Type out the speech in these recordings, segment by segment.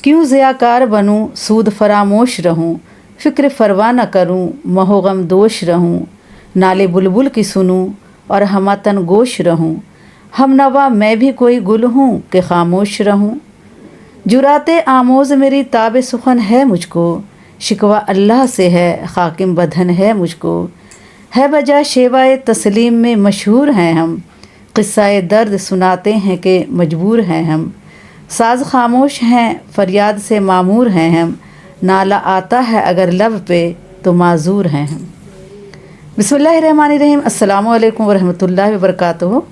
क्यों ज़ियाकार बनूं सूद फरामोश रहूं, फ़िक्र फरवा न करूं महो गम दोष रहूं, नाले बुलबुल की सुनूं और हमातन गोश रहूं, हम नवा मैं भी कोई गुल हूँ कि खामोश रहूं। जुराते आमोज़ मेरी ताब सुखन है मुझको, शिकवा अल्लाह से है हाकिम बदहन है मुझको, है बजा शेवाए तस्लीम में मशहूर हैं हम, क़िस्सा दर्द सुनाते हैं कि मजबूर हैं हम, साज खामोश हैं फरियाद से मामूर हैं हम, नाला आता है अगर लब पे तो माजूर हैं हम। बिस्मिल्लाहिर्रहमानिर्रहीम, अस्सलामु अलैकुम वरहमतुल्लाहि वबरकातुहू।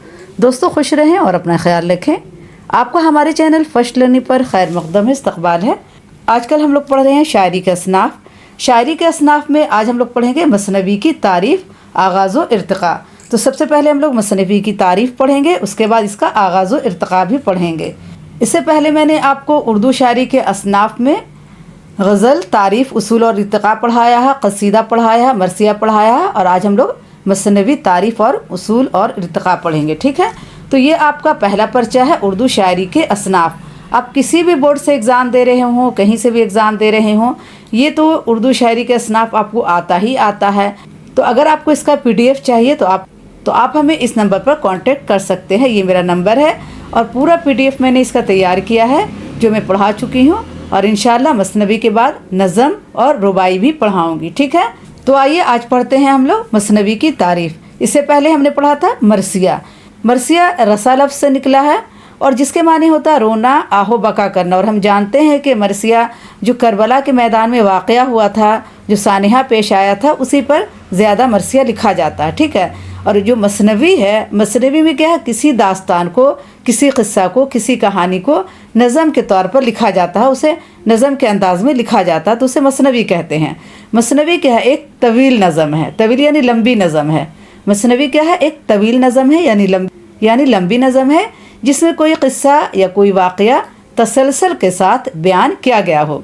दोस्तों खुश रहें और अपना ख्याल रखें। आपका हमारे चैनल फर्स्ट लर्निंग पर खैर मकदम इस्तकबाल है। आजकल हम लोग पढ़ रहे हैं शायरी के असनाफ। शायरी के असनाफ में आज हम लोग पढ़ेंगे मसनवी की तारीफ़, आगाज़ व इर्तिक़ा। तो सबसे पहले हम लोग मसनवी की तारीफ़ पढ़ेंगे, उसके बाद इसका आगाज़ व इर्तिक़ा भी पढ़ेंगे। इससे पहले मैंने आपको उर्दू शायरी के असनाफ में गज़ल, तारीफ़, उसूल और इर्तिक़ा पढ़ाया है, क़सीदा पढ़ाया है, मरसिया पढ़ाया है, और आज हम लोग मसनवी तारीफ़ और उसूल और इर्तिक़ा पढ़ेंगे। ठीक है, तो ये आपका पहला पर्चा है उर्दू शायरी के असनाफ। आप किसी भी बोर्ड से एग्ज़ाम दे रहे हों, कहीं से भी एग्ज़ाम दे रहे हों, ये तो उर्दू शायरी के असनाफ आपको आता ही आता है। तो अगर आपको इसका PDF चाहिए तो आप हमें इस नंबर पर कांटेक्ट कर सकते हैं। ये मेरा नंबर है और पूरा PDF मैंने इसका तैयार किया है जो मैं पढ़ा चुकी हूँ, और इंशाल्लाह मसनवी के बाद नज़म और रुबाई भी पढ़ाऊँगी। ठीक है, तो आइए आज पढ़ते हैं हम लोग मसनवी की तारीफ़। इससे पहले हमने पढ़ा था मरसिया। मरसिया रसा लफ्ज़ से निकला है और जिसके माने होता है रोना, आहो बका करना। और हम जानते हैं कि मरसिया जो करबला के मैदान में वाक़या हुआ था, जो सानिहा पेश आया था, उसी पर ज़्यादा मरसिया लिखा जाता है। ठीक है, और जो मसनवी है, मसनवी में क्या है, किसी दास्तान को, किसी क़िस्सा को, किसी कहानी को नज़म के तौर पर लिखा जाता है, उसे नज़म के अंदाज़ में लिखा जाता है, तो उसे मसनवी कहते हैं। मसनवी क्या है, एक तवील नज़म है। तवील यानी लंबी नज़म है। मसनवी क्या है, एक तवील नज़म है यानी लंबी नज़म है जिसमें कोई क़िस्सा या कोई वाक़या तसलसल के साथ बयान किया गया हो।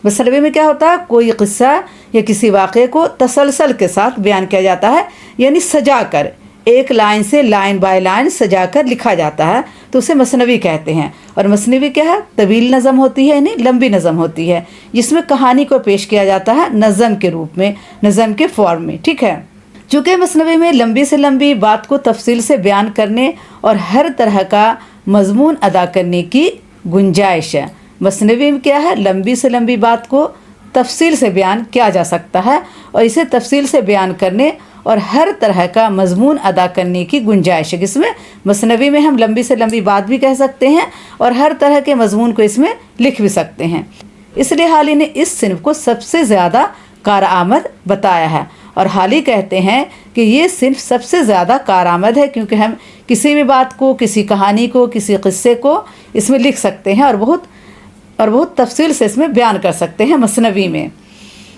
मसनवी में क्या होता है, कोई क़िस्सा या किसी वाक़े को तसलसल के साथ बयान किया जाता है, यानी सजा कर, एक लाइन से लाइन बाय लाइन सजा कर लिखा जाता है, तो उसे मसनवी कहते हैं। और मसनवी क्या है, तवील नज़म होती है, यानी लंबी नज़म होती है, जिसमें कहानी को पेश किया जाता है नज़म के रूप में, नज़म के फॉर्म में। ठीक है, चूँकि मसनवी में लंबी से लंबी बात को तफसील से बयान करने और हर तरह का मजमून अदा करने की गुंजाइश है। मसनवी में क्या है, लंबी से लंबी बात को तफसील से बयान किया जा सकता है और इसे तफसील से बयान करने और हर तरह का मजमून अदा करने की गुंजाइश है। इसमें मसनवी में हम लंबी से लंबी बात भी कह सकते हैं और हर तरह के मजमून को इसमें लिख भी सकते हैं। इसलिए हाली ने इस सिन्फ को सबसे ज़्यादा कारआमद बताया है, और हाली कहते हैं कि ये सिर्फ सबसे ज़्यादा कारआमद है क्योंकि हम किसी भी बात को, किसी कहानी को, किसी क़िस्से को इसमें लिख सकते हैं और बहुत तफसील से इसमें बयान कर सकते हैं मसनवी में।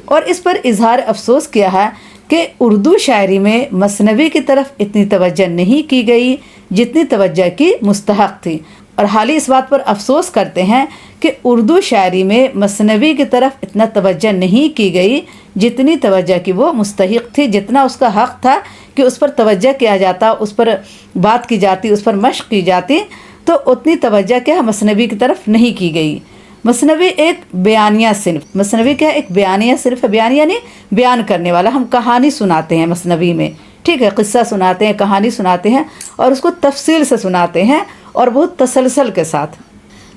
और इस पर इजहार अफसोस किया है कि उर्दू शायरी में मसनवी की तरफ इतनी तवज्जो नहीं की गई जितनी तवज्जो की मुस्तहक़ थी। और हाली इस बात पर अफसोस करते हैं कि उर्दू शायरी में मसनवी की तरफ इतना तवज्जो नहीं की गई जितनी तवज्जो की वो मुस्तहिक़ थी, जितना उसका हक़ था कि उस पर तवज्जो किया जाता, उस पर बात की जाती, उस पर मश्क की जाती, तो उतनी तवज्जो क्या मसनवी की तरफ नहीं की गई। मसनवी एक बयानिया सिन्फ, मसनवी क्या एक बयानिया सिर्फ है। बयान यानी बयान करने वाला। हम कहानी सुनाते हैं मसनवी में, ठीक है, क़िस्सा सुनाते हैं, कहानी सुनाते हैं और उसको तफसील से सुनाते हैं और बहुत तसलसल के साथ।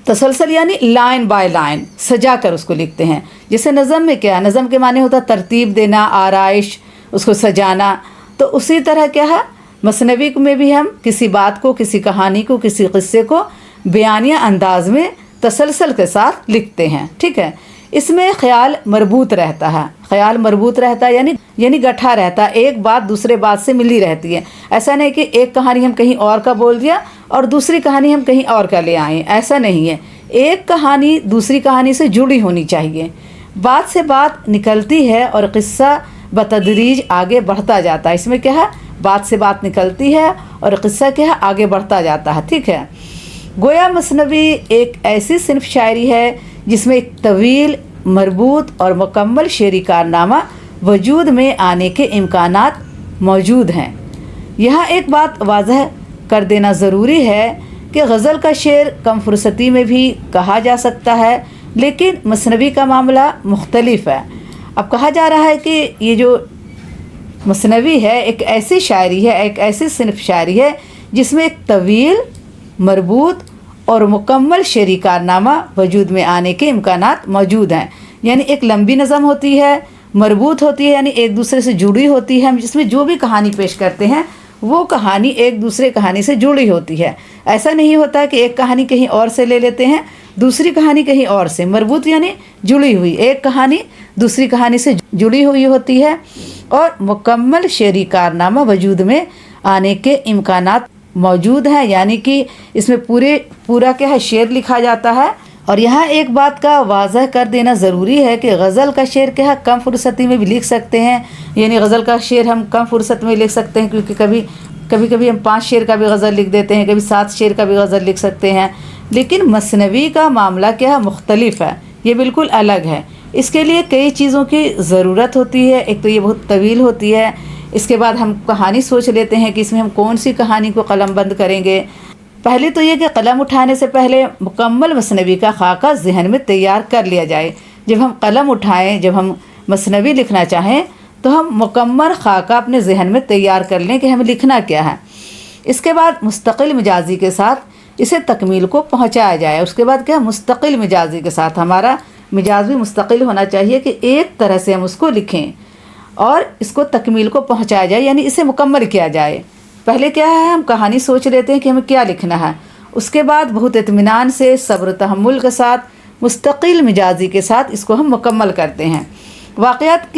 तसलसल यानी लाइन बाय लाइन सजा कर उसको लिखते हैं। जैसे नज़म में क्या है, नज़म के माने होता तरतीब देना, आराइश, उसको सजाना। तो उसी तरह क्या है, मसनवी में भी हम किसी बात को, किसी कहानी को, किसी क़िस्से को बयानिया अंदाज में तसलसल के साथ लिखते हैं। ठीक है, इसमें ख्याल मरबूत रहता है। ख्याल मरबूत रहता है यानी गठा रहता है, एक बात दूसरे बात से मिली रहती है। ऐसा नहीं कि एक कहानी हम कहीं और का बोल दिया और दूसरी कहानी हम कहीं और का ले आए, ऐसा नहीं है। एक कहानी दूसरी कहानी से जुड़ी होनी चाहिए, बात से बात निकलती है और क़िस्सा बतदरीज आगे बढ़ता जाता है। इसमें क्या है, बात से बात निकलती है और क़िस्सा क्या है, आगे बढ़ता जाता है। ठीक है, गोया मसनवी एक ऐसी सिन्फ शायरी है जिसमें एक तवील, मरबूत और मुकम्मल शेरी कारनामा वजूद में आने के इम्कानात मौजूद हैं। यहाँ एक बात वाज़ह कर देना ज़रूरी है कि गज़ल का शेर कम फुर्सती में भी कहा जा सकता है, लेकिन मसनवी का मामला मुख्तलिफ है। अब कहा जा रहा है कि ये जो मसनवी है एक ऐसी शायरी है, एक ऐसी सिनफ शायरी है जिसमें एक तवील, मरबूत और मुकम्मल शेरी कारनामा वजूद में आने के इम्कानात मौजूद हैं। यानी एक लंबी नज़म होती है, मरबूत होती है, यानी एक दूसरे से जुड़ी होती है। हम जिसमें जो भी कहानी पेश करते हैं वो कहानी एक दूसरे कहानी से जुड़ी होती है। ऐसा नहीं होता कि एक कहानी कहीं और से ले लेते हैं, दूसरी कहानी कहीं और से। मरबूत यानी जुड़ी हुई, एक कहानी दूसरी कहानी से जुड़ी हुई होती है। और मुकम्मल शेरी कारनामा वजूद में आने के इम्कानात मौजूद हैं, यानी कि इसमें पूरा क्या है, शेर लिखा जाता है। और यहाँ एक बात का वाज़ह कर देना ज़रूरी है कि गज़ल का शेर क्या है, कम फुर्सती में भी लिख सकते हैं। यानी गज़ल का शेर हम कम फुर्सत में लिख सकते हैं, क्योंकि कभी हम 5 शेर का भी गज़ल लिख देते हैं, कभी 7 शेर का भी गज़ल लिख सकते हैं। लेकिन मसनवी का मामला क्या है, मुख्तलिफ है, ये बिल्कुल अलग है। इसके लिए कई चीज़ों की ज़रूरत होती है। एक तो ये बहुत तवील होती है, इसके बाद हम कहानी सोच लेते हैं कि इसमें हम कौन सी कहानी को कलमबंद करेंगे। पहले तो ये कि कलम उठाने से पहले मुकम्मल मसनवी का खाका ज़हन में तैयार कर लिया जाए। जब हम कलम उठाएं, जब हम मसनवी लिखना चाहें तो हम मुकम्मल खाका अपने ज़हन में तैयार कर लें कि हमें लिखना क्या है। इसके बाद मुस्तकिल मिजाजी के साथ इसे तकमील को पहुँचाया जाए। उसके बाद क्या, मुस्तकिल मिजाजी के साथ हमारा मिजाज भी मुस्तकिल होना चाहिए कि एक तरह से हम उसको लिखें और इसको तकमील को पहुँचाया जाए, यानी इसे मुकम्मल किया जाए। पहले क्या है, हम कहानी सोच लेते हैं कि हमें क्या लिखना है। उसके बाद बहुत इत्मीनान से, सब्र तहम्मुल के साथ, मुस्तकिल मिजाजी के साथ इसको हम मुकम्मल करते हैं। वाक़यात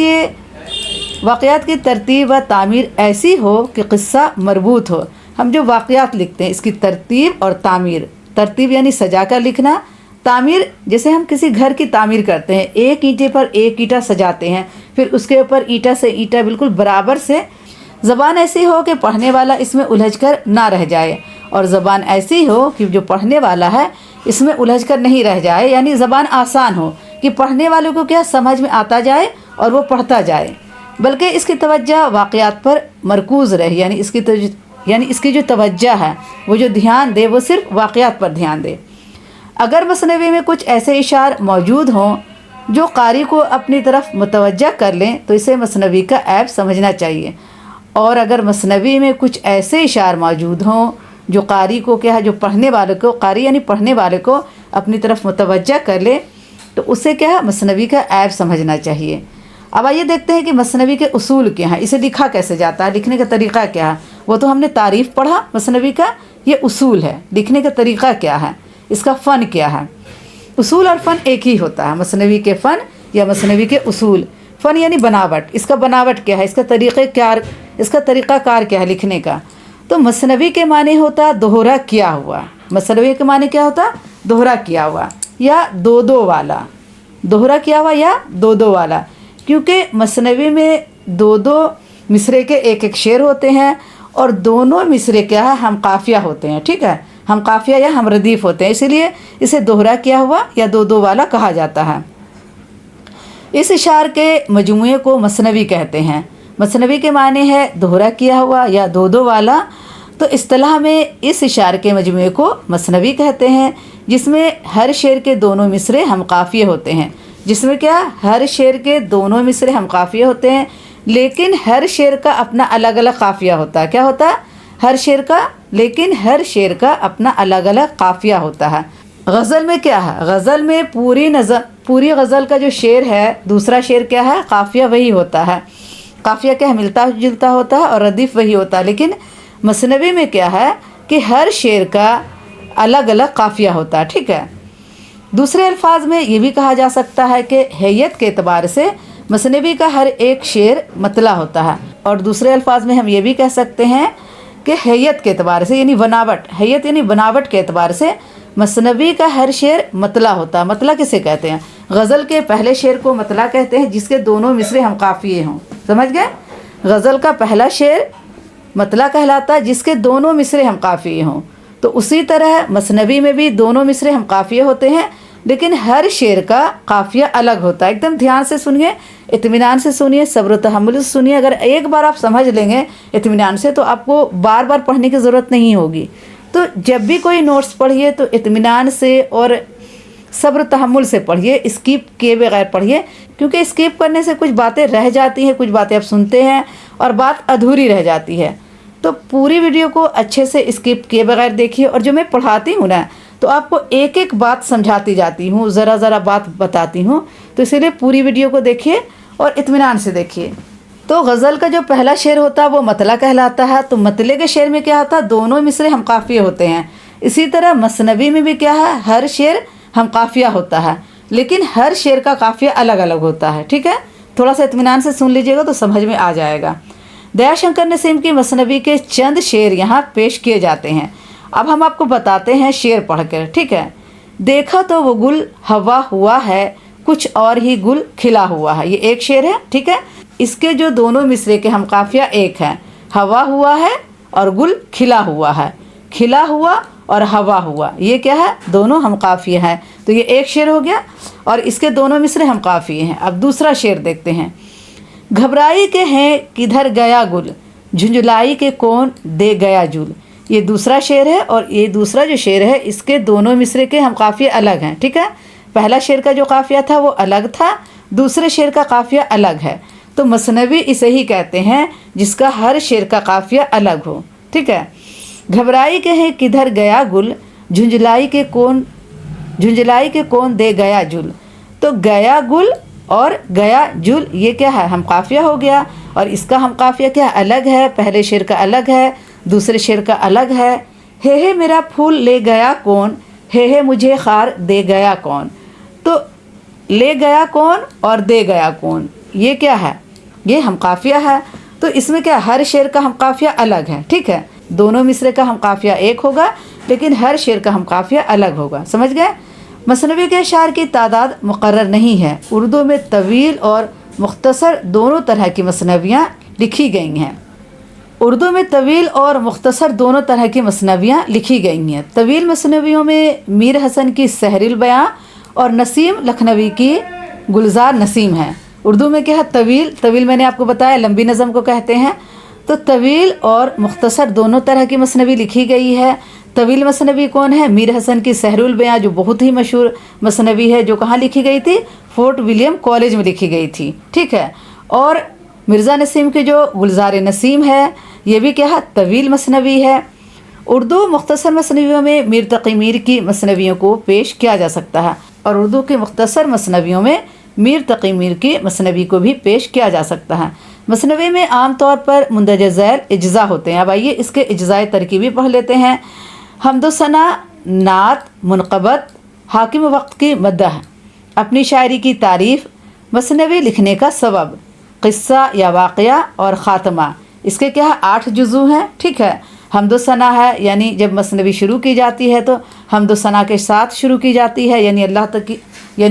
की तरतीब व तामीर ऐसी हो कि क़िस्सा मरबूत हो। हम जो वाक़यात लिखते हैं इसकी तरतीब और तामीर, तरतीब यानी सजा कर लिखना, तामीर जैसे हम किसी घर की तामीर करते हैं, एक ईंटे पर एक ईंटा सजाते हैं, फिर उसके ऊपर ईंटा से ईंटा बिल्कुल बराबर से। ज़बान ऐसी हो कि पढ़ने वाला इसमें उलझ कर ना रह जाए, और ज़बान ऐसी हो कि जो पढ़ने वाला है इसमें उलझ कर नहीं रह जाए। यानी ज़बान आसान हो कि पढ़ने वालों को क्या समझ में आता जाए और वो पढ़ता जाए, बल्कि इसकी तवज्जो वाक़यात पर मरकूज़ रहे। यानी इसकी जो तवज्जो है, वो जो ध्यान दे, वो सिर्फ वाक़यात पर ध्यान दे। अगर मसनवी में कुछ ऐसे इशार मौजूद हों जो कारी को अपनी तरफ मुतवज्जा कर लें तो इसे मसनवी का ऐब समझना चाहिए। और अगर मसनवी में कुछ ऐसे इशार मौजूद हों जो कारी को क्या है, जो पढ़ने वाले को, कारी यानी पढ़ने वाले को अपनी तरफ मुतवज्जा कर ले, तो उसे क्या है, मसनवी का ऐब समझना चाहिए। अब आइए देखते हैं कि मसनवी के उसूल क्या हैं, इसे लिखा कैसे जाता है, लिखने का तरीक़ा क्या है। वो तो हमने तारीफ़ पढ़ा मसनवी का, ये उसूल है, लिखने का तरीक़ा क्या है, इसका फ़न क्या है। उसूल और फ़न एक ही होता है, मसनवी के फ़न या मसनवी के उसूल। फ़न यानी बनावट, इसका बनावट क्या है, इसका तरीक़ाकार क्या है लिखने का। तो मसनवी के माने होता दोहरा किया हुआ। मसनवी के माने क्या होता, दोहरा किया हुआ या दो वाला, दोहरा किया हुआ या दो वाला। क्योंकि मसनवी में दो मिसरे के एक शेर होते हैं और दोनों मिसरे क्या है, हम काफ़िया होते हैं। ठीक है, हम काफ़िया या हम रदीफ़ होते हैं, इसीलिए इसे दोहरा किया हुआ या दो वाला कहा जाता है। इस इशार के मजमूए को मसनवी कहते हैं। मसनवी के माने है दोहरा किया हुआ या दो वाला। तो इस्तिलाह में इस इशार के मजमूए को मसनवी कहते हैं, जिसमें हर शेर के दोनों मिसरे हम काफ़िए होते हैं। जिसमें क्या, हर शेर के दोनों मिसरे हम काफ़िए होते हैं, लेकिन हर शेर का अपना अलग अलग काफ़िया होता है। क्या होता है, हर शेर का, लेकिन हर शेर का अपना अलग अलग काफ़िया होता है। गज़ल में क्या है, गज़ल में पूरी गज़ल का जो शेर है, दूसरा शेर क्या है, काफ़िया वही होता है। काफ़िया क्या है, मिलता जुलता होता है और रदीफ़ वही होता है। लेकिन मसनवी में क्या है कि हर शेर का अलग अलग काफ़िया होता है। ठीक है, दूसरे अल्फाज में ये भी कहा जा सकता है कि हैयत के एतबार से मसनवी का हर एक शेर मतला होता है। और दूसरे अल्फाज में हम ये भी कह सकते हैं कि हैयत के एतबार से, यानी बनावट, हैयत यानी बनावट के एतबार से मसनवी का हर शेर मतला होता है। मतला किसे कहते हैं, गज़ल के पहले शेर को मतला कहते हैं जिसके दोनों मिसरे हम काफ़िए हों। समझ गए, गज़ल का पहला शेर मतला कहलाता है जिसके दोनों मिसरे हम काफ़िए हों। तो उसी तरह मसनवी में भी दोनों मिसरे हम काफ़िए होते हैं, लेकिन हर शेर का काफ़िया अलग होता है। एकदम ध्यान से सुनिए, इत्मीनान से सुनिए, सब्र तहम्मुल से सुनिए। अगर एक बार आप समझ लेंगे इत्मीनान से तो आपको बार बार पढ़ने की ज़रूरत नहीं होगी। तो जब भी कोई नोट्स पढ़िए तो इत्मीनान से और सब्र तहम्मुल से पढ़िए, स्किप किए बगैर पढ़िए, क्योंकि स्किप करने से कुछ बातें रह जाती हैं, कुछ बातें आप सुनते हैं और बात अधूरी रह जाती है। तो पूरी वीडियो को अच्छे से स्किप किए बगैर देखिए। और जो मैं पढ़ाती हूँ ना, तो आपको एक एक बात समझाती जाती हूँ, ज़रा ज़रा बात बताती हूँ, तो इसीलिए पूरी वीडियो को देखिए और इत्मीनान से देखिए। तो गज़ल का जो पहला शेर होता है वो मतला कहलाता है। तो मतले के शेर में क्या होता है, दोनों मिसरे हम काफ़िया होते हैं। इसी तरह मसनवी में भी क्या है, हर शेर हम काफ़िया होता है, लेकिन हर शेर का काफ़िया अलग अलग होता है। ठीक है, थोड़ा सा इत्मीनान से सुन लीजिएगा तो समझ में आ जाएगा। दयाशंकर नसीम की मसनवी के चंद शेर यहाँ पेश किए जाते हैं। अब हम आपको बताते हैं शेर पढ़कर। ठीक है, देखा तो वो गुल हवा हुआ है, कुछ और ही गुल खिला हुआ है। ये एक शेर है। ठीक है, इसके जो दोनों मिसरे के हम काफिया एक हैं, हवा हुआ है और गुल खिला हुआ है। खिला हुआ और हवा हुआ, ये क्या है, दोनों हम काफिया हैं। तो ये एक शेर हो गया और इसके दोनों मिसरे हम काफिए हैं। अब दूसरा शेर देखते हैं। घबराई के हैं किधर गया गुल, झुंझलाई के कौन दे गया जुल। ये दूसरा शेर है और ये दूसरा जो शेर है इसके दोनों मिसरे के हम काफिया अलग हैं। ठीक है, पहला शेर का जो काफिया था वो अलग था, दूसरे शेर का काफिया अलग है। तो मसनवी इसे ही कहते हैं जिसका हर शेर का काफिया अलग हो। ठीक है, घबराई के हैं किधर गया गुल, झुंझलाई के कौन दे गया जुल। तो गया गुल और गया जुल ये क्या है, हम काफिया हो गया और इसका हम काफिया क्या अलग है, पहले शेर का अलग है, दूसरे शेर का अलग है। हे मेरा फूल ले गया कौन, हे मुझे खार दे गया कौन। तो ले गया कौन और दे गया कौन, ये क्या है, ये हम काफिया है। तो इसमें क्या, हर शेर का हम काफिया अलग है। ठीक है, दोनों मिसरे का हम काफिया एक होगा, लेकिन हर शेर का हम काफिया अलग होगा। समझ गए। मसनवी के अशार की तादाद मुकर्रर नहीं है। उर्दू में तवील और मुख्तसर दोनों तरह की मसनवियाँ लिखी गई हैं। उर्दू में तवील और मुख्तसर दोनों तरह की मसनवियाँ लिखी गई हैं। तवील मसनवियों में मीर हसन की सहरिल बयां और नसीम लखनवी की गुलजार नसीम है। उर्दू में क्या है, तवील मैंने आपको बताया लंबी नज़म को कहते हैं। तो तवील और मुख्तसर दोनों तरह की मसनवी लिखी गई है। तवील मसनवी कौन है, मीर हसन की सहरुल बयां, जो बहुत ही मशहूर मसनवी है, जो कहाँ लिखी गई थी, फोर्ट विलियम कॉलेज में लिखी गई थी। ठीक है, और मिर्ज़ा नसीम की जो गुलजार नसीम है, ये भी क्या है, तवील मसनवी है। उर्दू मुख्तसर मसनवियों में मीर तक़ी मीर की मसनवियों को पेश किया जा सकता है और उर्दू के मुख्तसर मसनवियों में मीर तक़ी मीर की मसनवी को भी पेश किया जा सकता है। मसनवी में आम तौर पर मुंदरज ज़ैल इज्ज़ा होते हैं। अब आइए इसके इज्ज़ाए तरकीबी पढ़ लेते हैं। हम्दुसना, नात, मुनक़बत, हाकिम वक्त की मदह, अपनी शायरी की तारीफ़, मसनवी लिखने का सबब, क़िस्सा या वाक़या और ख़ात्मा। इसके क्या है, 8 जुज़ू हैं। ठीक है, हम्दुसना है, यानी जब मसनवी शुरू की जाती है तो हम्दुसना के साथ शुरू की जाती है, यानी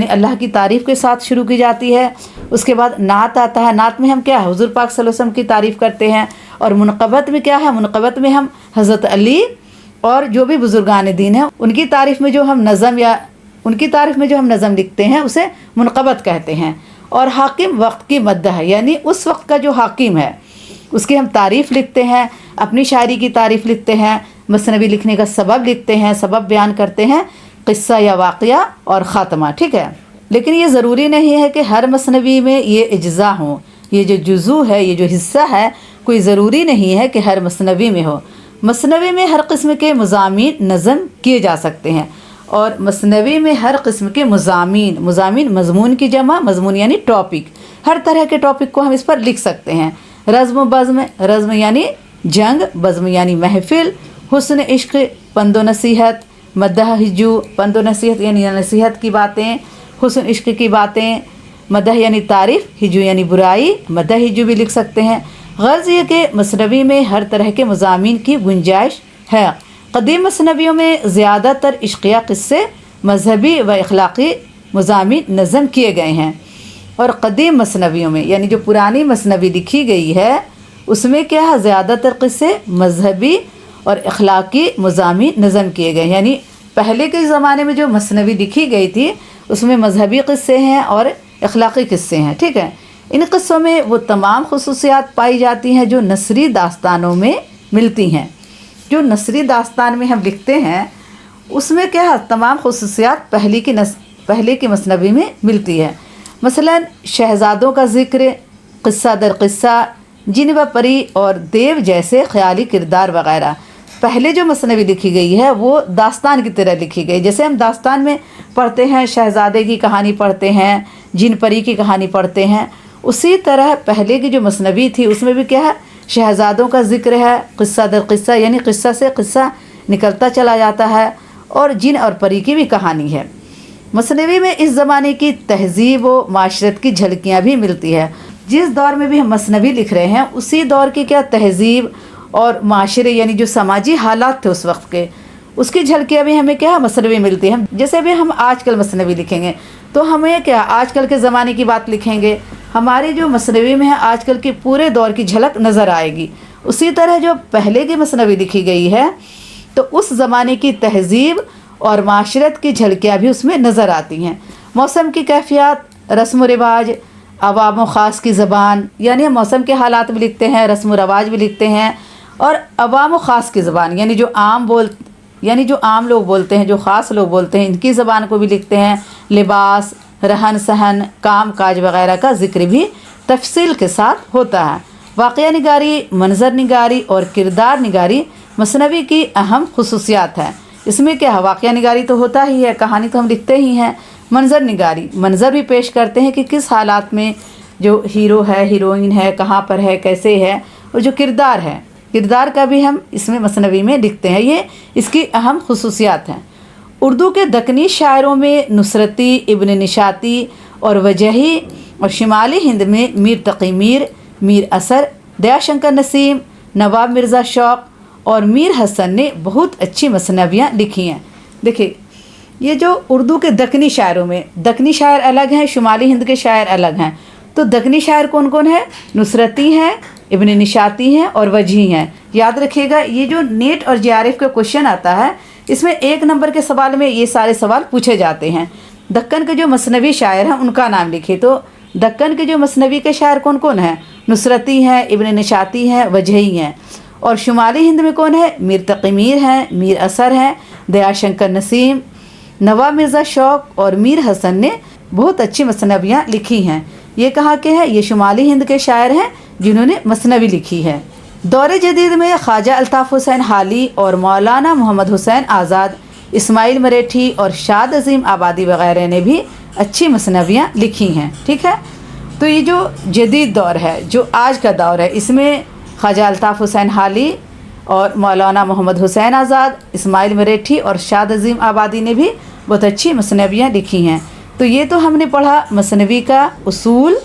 अल्लाह की तारीफ़ के साथ शुरू की जाती है। उसके बाद नात आता है। नात में हम क्या, हुज़ूर पाक सल्लल्लाहु अलैहि वसल्लम की तारीफ़ करते हैं। और मुनक़बत में क्या है, मुनक़बत में हम हज़रत अली और जो भी बुज़ुर्गान दीन हैं उनकी तारीफ़ में जो हम नज़म लिखते हैं उसे मुनक़बत कहते हैं। और हाकिम वक्त की मद्दह, यानी उस वक्त का जो हाकिम है उसकी हम तारीफ़ लिखते हैं, अपनी शायरी की तारीफ़ लिखते हैं, मसनवी लिखने का सबब लिखते हैं, सबब बयान करते हैं, क़िस्सा या वाक़या और ख़ात्मा। ठीक है, लेकिन ये ज़रूरी नहीं है कि हर मसनवी में ये इज्ज़ा हो। ये जो जुज़ू है, ये जो हिस्सा है, कोई ज़रूरी नहीं है कि हर मसनवी में हो। मसनवी में हर किस्म के मज़ामीन नज़म किए जा सकते हैं और मसनवी में हर किस्म के मज़ामीन मज़मून की जमा, मज़मून यानी टॉपिक, हर तरह के टॉपिक को हम इस पर लिख सकते हैं। रज़्म यानी जंग, बज़्म यानी महफिल, हुस्न इश्क़, पंदो नसीहत, मदह हिजू, पंदो नसीहत यानी नसीहत की बातें, हुस्न इश्क़ की बातें, मदह यानी तारीफ़, हिजू यानी बुराई, मदह हिजू भी लिख सकते हैं। गर्ज़ ये कि मसनवी में हर तरह के मज़ामीन की गुंजाइश है। क़दीम मसनवियों में ज़्यादातर इश्क़िया क़िस्से, मजहबी व अखलाक़ी मज़ामीन नज़म किए गए हैं। और क़दीम मसनवियों में, यानी जो पुरानी मसनवी लिखी गई है उसमें क्या है, ज़्यादातर क़िस्से मजहबी और अखलाक़ी मज़ामीन नज़म किए गए। यानी पहले के ज़माने में जो मसनवी लिखी गई थी उसमें मजहबी क़िस्से हैं और अखलाक़ी क़िस्से हैं। ठीक है, इन क़िस्सों में वो तमाम ख़ुसूसियात पाई जाती हैं जो नसरी दास्तानों में मिलती हैं। जो नसरी दास्तान में हम लिखते हैं उसमें क्या है, तमाम ख़ुसूसियात पहले की मसनवी में मिलती है। मसलन शहजादों का ज़िक्र, क़िस्सा दर क़िस्सा, जिन व परी और देव जैसे ख़याली किरदार वग़ैरह। पहले जो मसनवी लिखी गई है वो दास्तान की तरह लिखी गई। जैसे हम दास्तान में पढ़ते हैं, शहज़ादे की कहानी पढ़ते हैं, जिन परी की कहानी पढ़ते हैं, उसी तरह पहले की जो मसनवी थी उसमें भी क्या है, शहज़ादों का ज़िक्र है, क़िस्सा दर क़िस्सा, यानी क़िस्सा से क़िस्सा निकलता चला जाता है, और जिन और परी की भी कहानी है। मसनवी में इस ज़माने की तहज़ीब व माशरत की झलकियाँ भी मिलती है। जिस दौर में भी हम मसनवी लिख रहे हैं उसी दौर की क्या तहज़ीब और माशरे, यानी जो समाजी हालात थे उस वक्त के, उसकी झलकियाँ भी हमें क्या मसनवी मिलती है। जैसे भी हम आजकल मसनवी लिखेंगे तो हमें क्या आजकल के ज़माने की बात लिखेंगे, हमारी जो मसनवी में है आजकल के पूरे दौर की झलक नज़र आएगी। उसी तरह जो पहले की मसनवी लिखी गई है तो उस ज़माने की तहज़ीब और माशरत की झलकियाँ भी उसमें नज़र आती हैं। मौसम की कैफियत, रस्म व रिवाज, अवाम व ख़ास की ज़बान, यानी हम मौसम के हालात भी लिखते हैं, रस्म व रवाज भी लिखते हैं, और अवाम व ख़ास की ज़बान यानी जो आम लोग बोलते हैं, जो ख़ास लोग बोलते हैं, इनकी ज़बान को भी लिखते हैं। लिबास, रहन सहन, काम काज वग़ैरह का ज़िक्र भी तफसील के साथ होता है। वाक़या निगारी, मंज़र निगारी और किरदार निगारी मसनवी की अहम खुसूसियात है। इसमें क्या है, वाक़या निगारी तो होता ही है, कहानी तो हम लिखते ही हैं। मंज़र निगारी, मंज़र भी पेश करते हैं कि किस हालात में जो हीरो है, हीरोइन है, कहाँ पर है, कैसे है, और जो किरदार है, किरदार का भी हम इसमें मसनवी में लिखते हैं। ये इसकी अहम खुसूसियात हैं। उर्दू के दक्कनी शायरों में नुसरती, इब्न निशाती और वजही, और शुमाली हिंद में मीर तक़ी मीर, मीर असर, दयाशंकर नसीम, नवाब मिर्ज़ा शौक़ और मीर हसन ने बहुत अच्छी मसनवियाँ लिखी हैं। देखिए, ये जो उर्दू के दक्कनी शायरों में, दक्कनी शायर अलग हैं, शुमाली हिंद के शायर अलग हैं। तो दक्कनी शायर कौन कौन है? नुसरती हैं, इब्न निशाती हैं और वजही हैं। याद रखिएगा, ये जो नेट और जेआरएफ का क्वेश्चन आता है इसमें 1 नंबर के सवाल में ये सारे सवाल पूछे जाते हैं। दक्कन के जो मसनवी शायर हैं उनका नाम लिखिए। तो दक्कन के जो मसनवी के शायर कौन कौन हैं? नुसरती हैं, इब्न निशाती हैं, वजही हैं। और शुमाली हिंद में कौन है? मीर तक़ी मीर हैं, मीर असर हैं, दयाशंकर नसीम, नवाब मिर्ज़ा शौक़ और मीर हसन ने बहुत अच्छी मसनवियाँ लिखी हैं। ये कहाँ के हैं? ये शुमाली हिंद के शायर हैं जिन्होंने मसनवी लिखी है। दौरे जदीद में ख्वाजा अल्ताफ़ हुसैन हाली और मौलाना मोहम्मद हुसैन आज़ाद, इस्माइल मरेठी और शाद अज़ीम आबादी वग़ैरह ने भी अच्छी मसनवियाँ लिखी हैं। ठीक है, तो ये जो जदीद दौर है, जो आज का दौर है, इसमें ख्वाजा अल्ताफ़ हुसैन हाली और मौलाना मोहम्मद हुसैन आज़ाद, इस्माइल मरेठी और शाद अज़ीम आबादी ने भी बहुत अच्छी मसनवियाँ लिखी हैं। तो ये तो हमने पढ़ा मसनवी का उसूल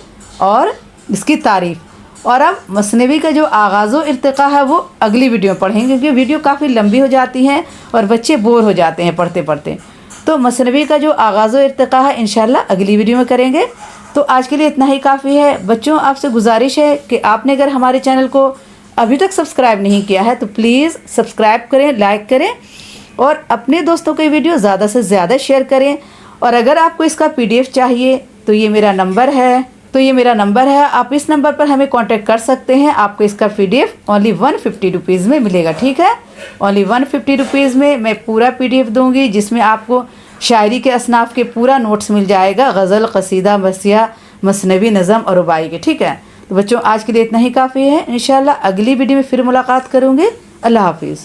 और इसकी तारीफ़। और अब मसनवी का जो आगाज़ व इर्तिक़ा है वो अगली वीडियो में पढ़ेंगे, क्योंकि वीडियो काफ़ी लंबी हो जाती है और बच्चे बोर हो जाते हैं पढ़ते पढ़ते। तो मसनवी का जो आगाज़ व इर्तिक़ा है इंशाअल्लाह अगली वीडियो में करेंगे। तो आज के लिए इतना ही काफ़ी है। बच्चों, आपसे गुजारिश है कि आपने अगर हमारे चैनल को अभी तक सब्सक्राइब नहीं किया है तो प्लीज़ सब्सक्राइब करें, लाइक करें और अपने दोस्तों को ये वीडियो ज़्यादा से ज़्यादा शेयर करें। और अगर आपको इसका PDF चाहिए तो ये मेरा नंबर है, आप इस नंबर पर हमें कांटेक्ट कर सकते हैं। आपको इसका PDF ओनली 150 रुपीज़ में मिलेगा। ठीक है, ओनली 150 रुपीज़ में मैं पूरा PDF दूंगी, जिसमें आपको शायरी के असनाफ के पूरा नोट्स मिल जाएगा, गज़ल, क़सीदा, मसीहा, मसनवी, नज़म और रुबाई के। ठीक है, तो बच्चों आज के लिए इतना ही काफ़ी है। इंशाअल्लाह अगली वीडियो में फिर मुलाकात करूँगी। अल्लाह हाफिज़।